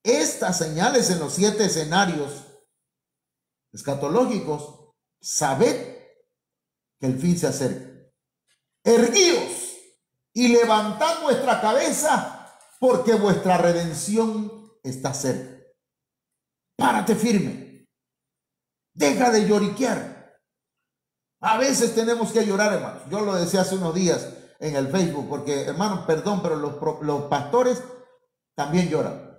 Estas señales en los 7 escenarios escatológicos, sabed que el fin se acerca. Erguíos y levantad vuestra cabeza, porque vuestra redención está cerca. Párate firme. Deja de lloriquear. A veces tenemos que llorar, hermanos. Yo lo decía hace unos días en el Facebook, porque, hermanos, perdón, pero los pastores también lloran.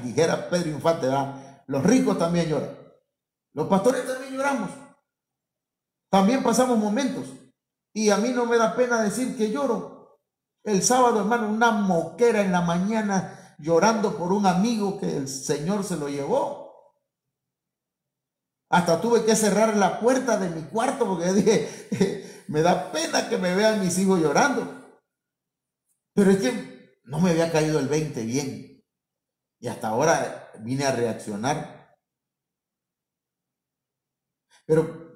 Dijera Pedro Infante, ¿verdad? Los ricos también lloran. Los pastores también lloramos. También pasamos momentos. Y a mí no me da pena decir que lloro. El sábado, hermano, una moquera en la mañana, llorando por un amigo que el Señor se lo llevó. Hasta tuve que cerrar la puerta de mi cuarto porque dije, me da pena que me vean mis hijos llorando. Pero es que no me había caído el 20 bien. Y hasta ahora vine a reaccionar. Pero,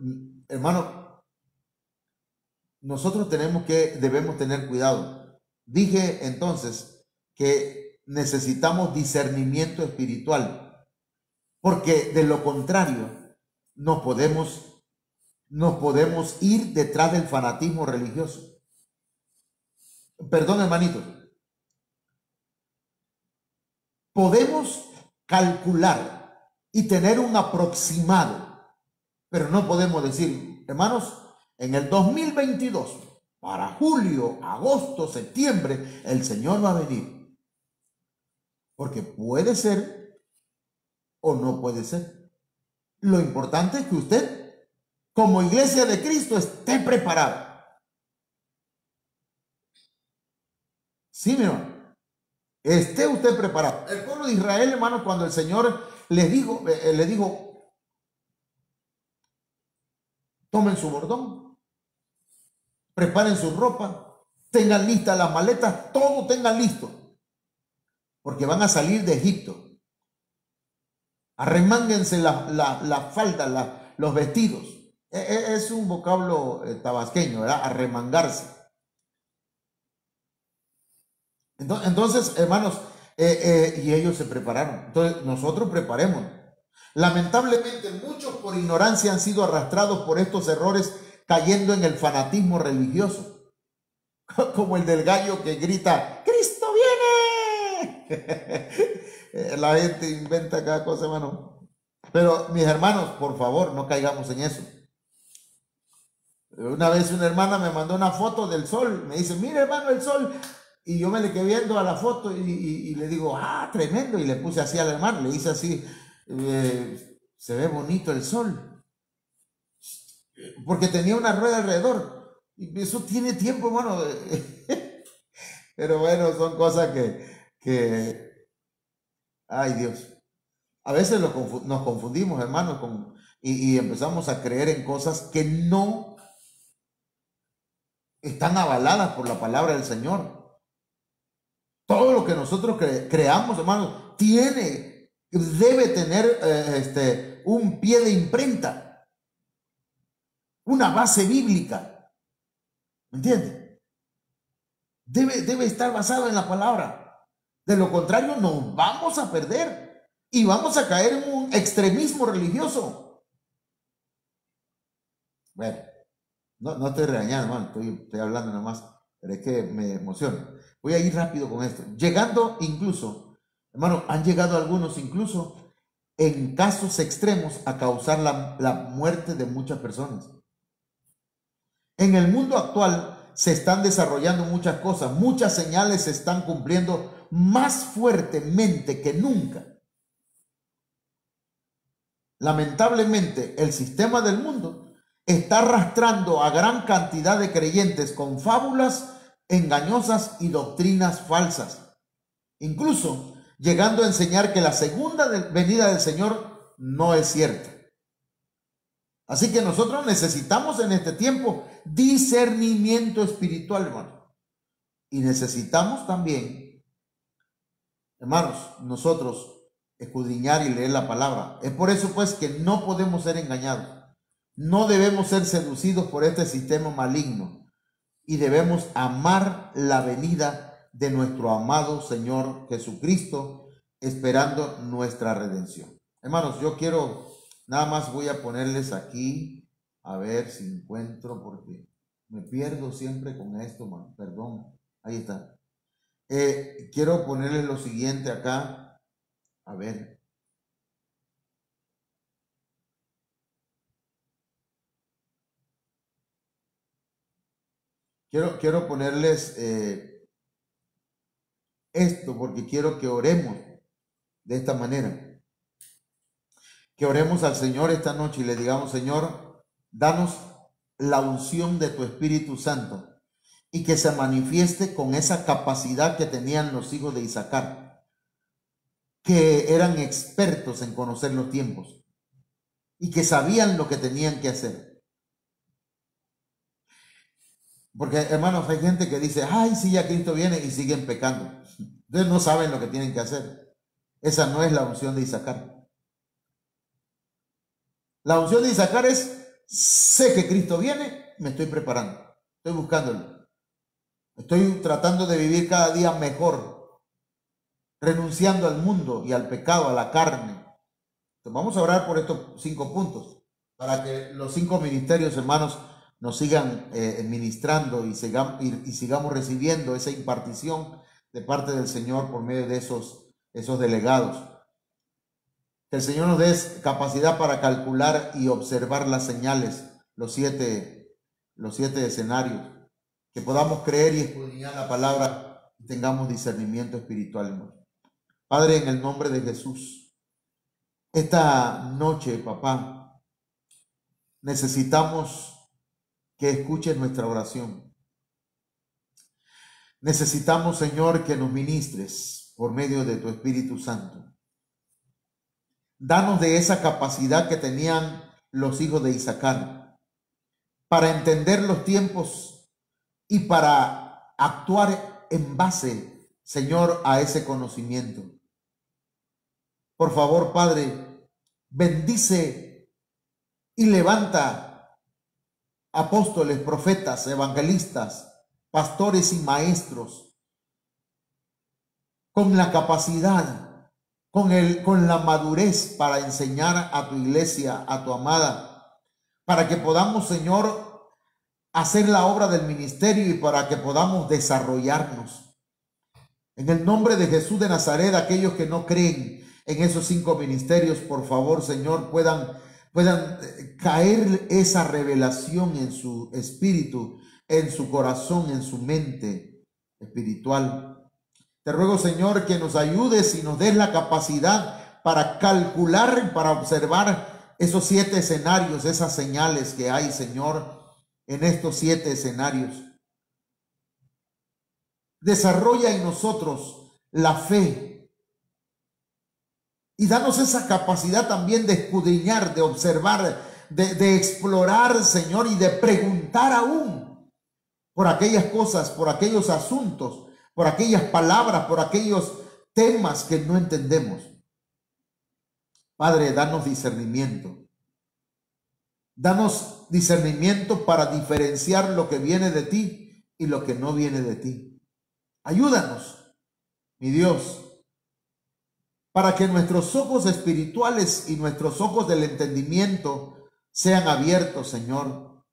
hermano, nosotros debemos tener cuidado. Dije entonces que necesitamos discernimiento espiritual, porque de lo contrario nos podemos ir detrás del fanatismo religioso. Perdón, hermanito. Podemos calcular y tener un aproximado, pero no podemos decir, hermanos, en el 2022, para julio, agosto, septiembre, el Señor va a venir. Porque puede ser o no puede ser. Lo importante es que usted, como iglesia de Cristo, esté preparado. Sí, mi hermano. Esté usted preparado. El pueblo de Israel, hermano, cuando el Señor les dijo, tomen su bordón, preparen su ropa, tengan listas las maletas, todo tengan listo, porque van a salir de Egipto. Arremánguense la falda, los vestidos. Es un vocablo tabasqueño, ¿verdad? Arremangarse. Entonces, hermanos, y ellos se prepararon. Entonces, nosotros preparemos. Lamentablemente, muchos por ignorancia han sido arrastrados por estos errores, cayendo en el fanatismo religioso. Como el del gallo que grita, ¡Cristo viene! La gente inventa cada cosa, hermano. Pero, mis hermanos, por favor, no caigamos en eso. Una vez una hermana me mandó una foto del sol. Me dice, mire, hermano, el sol. Y yo me le quedé viendo a la foto y le digo, ah, tremendo. Y le puse así al hermano, le hice así, se ve bonito el sol. Porque tenía una rueda alrededor. Y eso tiene tiempo, hermano. Pero bueno, son cosas ay Dios, a veces nos confundimos, hermanos, y empezamos a creer en cosas que no están avaladas por la palabra del Señor. Todo lo que nosotros creamos, hermanos, debe tener un pie de imprenta, una base bíblica. ¿Me entiendes? Debe estar basado en la palabra. De lo contrario, nos vamos a perder y vamos a caer en un extremismo religioso. Bueno, no estoy regañando, hermano, estoy hablando nada más, pero es que me emociona. Voy a ir rápido con esto. Llegando incluso, hermano, han llegado algunos incluso en casos extremos a causar la muerte de muchas personas. En el mundo actual se están desarrollando muchas cosas, muchas señales se están cumpliendo más fuertemente que nunca. Lamentablemente, el sistema del mundo está arrastrando a gran cantidad de creyentes con fábulas engañosas y doctrinas falsas, incluso llegando a enseñar que la segunda venida del Señor no es cierta. Así que nosotros necesitamos en este tiempo discernimiento espiritual, hermano. Y necesitamos también, hermanos, nosotros escudriñar y leer la palabra. Es por eso pues que no podemos ser engañados. No debemos ser seducidos por este sistema maligno. Y debemos amar la venida de nuestro amado Señor Jesucristo, esperando nuestra redención. Hermanos, yo quiero... Nada más voy a ponerles aquí, a ver si encuentro, porque me pierdo siempre con esto, man. Perdón. Ahí está. Quiero ponerles lo siguiente acá. A ver. Quiero ponerles esto, porque quiero que oremos de esta manera. Que oremos al Señor esta noche y le digamos, Señor, danos la unción de tu Espíritu Santo y que se manifieste con esa capacidad que tenían los hijos de Isaacar, que eran expertos en conocer los tiempos y que sabían lo que tenían que hacer. Porque, hermanos, hay gente que dice, ay, sí, ya Cristo viene, y siguen pecando. Entonces no saben lo que tienen que hacer. Esa no es la unción de Isaacar. La unción de Isaacar es, sé que Cristo viene, me estoy preparando, estoy buscándolo. Estoy tratando de vivir cada día mejor, renunciando al mundo y al pecado, a la carne. Entonces vamos a orar por estos 5 puntos, para que los 5 ministerios, hermanos, nos sigan ministrando y sigamos recibiendo esa impartición de parte del Señor por medio de esos delegados. Que el Señor nos dé capacidad para calcular y observar las señales, los siete escenarios, que podamos creer y escudriñar la palabra y tengamos discernimiento espiritual, hermano. Padre, en el nombre de Jesús, esta noche, papá, necesitamos que escuches nuestra oración. Necesitamos, Señor, que nos ministres por medio de tu Espíritu Santo. Danos de esa capacidad que tenían los hijos de Isaacar para entender los tiempos y para actuar en base, Señor, a ese conocimiento. Por favor, Padre, bendice y levanta apóstoles, profetas, evangelistas, pastores y maestros con la capacidad, con la madurez para enseñar a tu iglesia, a tu amada, para que podamos, Señor, hacer la obra del ministerio y para que podamos desarrollarnos. En el nombre de Jesús de Nazaret, aquellos que no creen en esos 5 ministerios, por favor, Señor, puedan caer esa revelación en su espíritu, en su corazón, en su mente espiritual. Te ruego, Señor, que nos ayudes y nos des la capacidad para calcular, para observar esos 7 escenarios, esas señales que hay, Señor, en estos 7 escenarios. Desarrolla en nosotros la fe y danos esa capacidad también de escudriñar, de observar, de explorar, Señor, y de preguntar aún por aquellas cosas, por aquellos asuntos, por aquellas palabras, por aquellos temas que no entendemos. Padre, danos discernimiento. Danos discernimiento para diferenciar lo que viene de ti y lo que no viene de ti. Ayúdanos, mi Dios, para que nuestros ojos espirituales y nuestros ojos del entendimiento sean abiertos, Señor.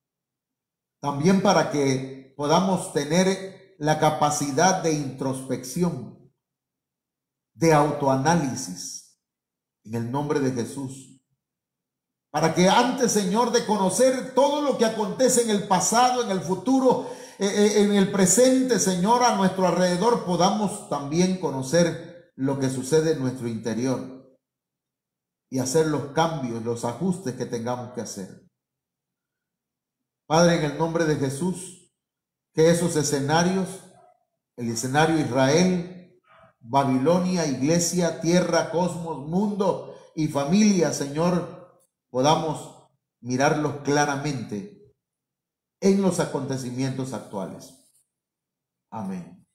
También para que podamos tener la capacidad de introspección, de autoanálisis, en el nombre de Jesús. Para que antes, Señor, de conocer todo lo que acontece en el pasado, en el futuro, en el presente, Señor, a nuestro alrededor, podamos también conocer lo que sucede en nuestro interior y hacer los cambios, los ajustes que tengamos que hacer. Padre, en el nombre de Jesús, que esos escenarios, el escenario Israel, Babilonia, iglesia, tierra, cosmos, mundo y familia, Señor, podamos mirarlos claramente en los acontecimientos actuales. Amén.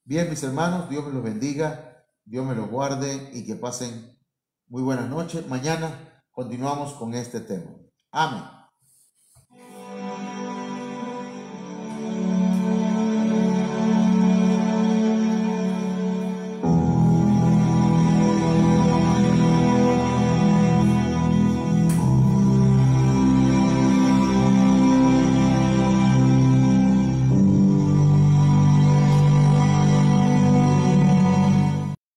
Bien, mis hermanos, Dios me los bendiga, Dios me los guarde y que pasen muy buenas noches. Mañana continuamos con este tema. Amén.